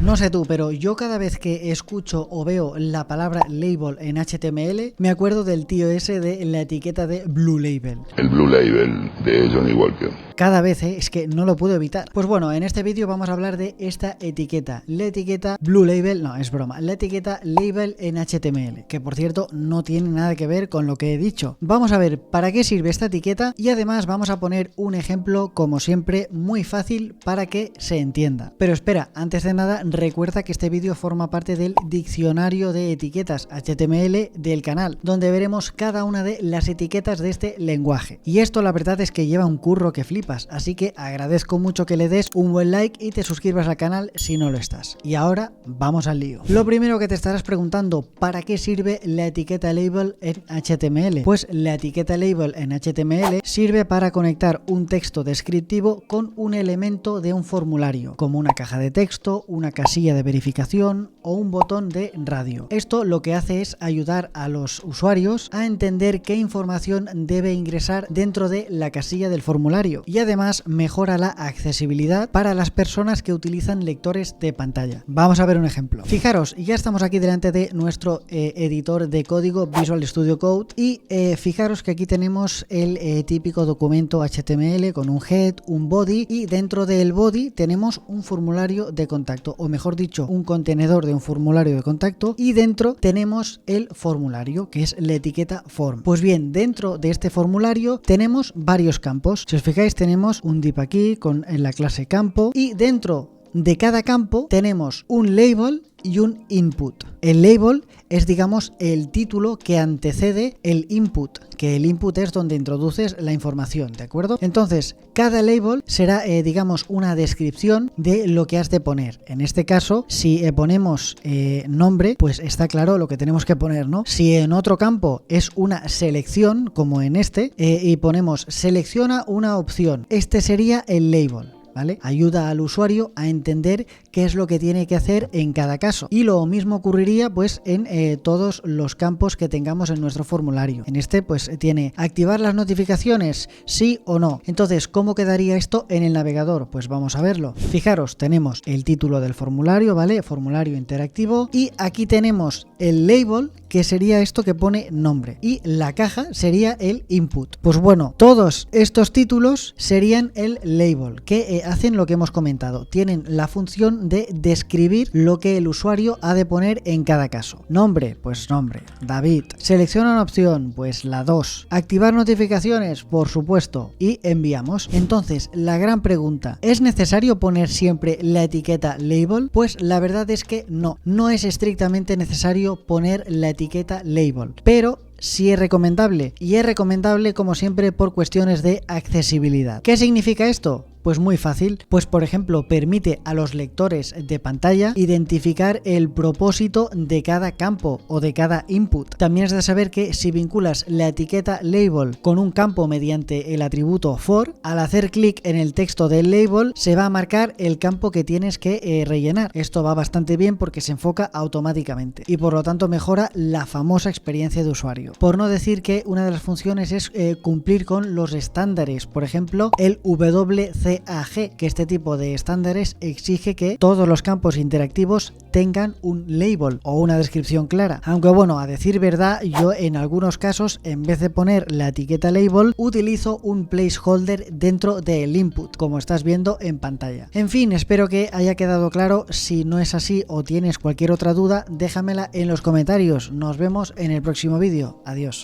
No sé tú, pero yo cada vez que escucho o veo la palabra label en HTML, me acuerdo del tío ese de la etiqueta de Blue Label. El Blue Label de Johnny Walker. Cada vez, es que no lo puedo evitar. Pues bueno, en este vídeo vamos a hablar de esta etiqueta. La etiqueta Blue Label, no, es broma. La etiqueta Label en HTML, que por cierto no tiene nada que ver con lo que he dicho. Vamos a ver para qué sirve esta etiqueta y además vamos a poner un ejemplo, como siempre, muy fácil para que se entienda. Pero espera, antes de nada, recuerda que este vídeo forma parte del diccionario de etiquetas HTML del canal, donde veremos cada una de las etiquetas de este lenguaje. Y esto la verdad es que lleva un curro que flipas, así que agradezco mucho que le des un buen like y te suscribas al canal si no lo estás. Y ahora vamos al lío. Lo primero que te estarás preguntando, ¿para qué sirve la etiqueta label en HTML? Pues la etiqueta label en HTML sirve para conectar un texto descriptivo con un elemento de un formulario, como una caja de texto, una casilla de verificación o un botón de radio. Esto lo que hace es ayudar a los usuarios a entender qué información debe ingresar dentro de la casilla del formulario y además mejora la accesibilidad para las personas que utilizan lectores de pantalla. Vamos a ver un ejemplo. Fijaros, ya estamos aquí delante de nuestro editor de código Visual Studio Code y fijaros que aquí tenemos el típico documento HTML con un head, un body y dentro del body tenemos un formulario de contacto, o mejor dicho, un contenedor de un formulario de contacto y dentro tenemos el formulario, que es la etiqueta form. Pues bien, dentro de este formulario tenemos varios campos. Si os fijáis, tenemos un div aquí con la clase campo y dentro de cada campo tenemos un label y un input. El label es, digamos, el título que antecede el input, que el input es donde introduces la información, ¿de acuerdo? Entonces, cada label será, digamos, una descripción de lo que has de poner. En este caso, si ponemos nombre, pues está claro lo que tenemos que poner, ¿no? Si en otro campo es una selección, como en este, y ponemos selecciona una opción, este sería el label. ¿Vale? Ayuda al usuario a entender qué es lo que tiene que hacer en cada caso. Y lo mismo ocurriría pues en todos los campos que tengamos en nuestro formulario. En este pues tiene activar las notificaciones, sí o no. Entonces, ¿cómo quedaría esto en el navegador? Pues vamos a verlo. Fijaros, tenemos el título del formulario, ¿vale? Formulario interactivo. Y aquí tenemos el label, que sería esto que pone nombre. Y la caja sería el input. Pues bueno, todos estos títulos serían el label, que hacen lo que hemos comentado. Tienen la función de describir lo que el usuario ha de poner en cada caso. Nombre, pues nombre. David. Selecciona una opción, pues la 2. Activar notificaciones, por supuesto. Y enviamos. Entonces, la gran pregunta, ¿es necesario poner siempre la etiqueta label? Pues la verdad es que no. No es estrictamente necesario poner la etiqueta label. Pero sí es recomendable. Y es recomendable, como siempre, por cuestiones de accesibilidad. ¿Qué significa esto? Pues muy fácil, pues por ejemplo permite a los lectores de pantalla identificar el propósito de cada campo o de cada input. También es de saber que si vinculas la etiqueta label con un campo mediante el atributo for, al hacer clic en el texto del label se va a marcar el campo que tienes que rellenar. Esto va bastante bien porque se enfoca automáticamente y por lo tanto mejora la famosa experiencia de usuario. Por no decir que una de las funciones es cumplir con los estándares, por ejemplo el WCAG, que este tipo de estándares exige que todos los campos interactivos tengan un label o una descripción clara. Aunque bueno, a decir verdad, yo en algunos casos en vez de poner la etiqueta label utilizo un placeholder dentro del input, como estás viendo en pantalla. En fin, espero que haya quedado claro. Si no es así o tienes cualquier otra duda, déjamela en los comentarios. Nos vemos en el próximo vídeo. Adiós.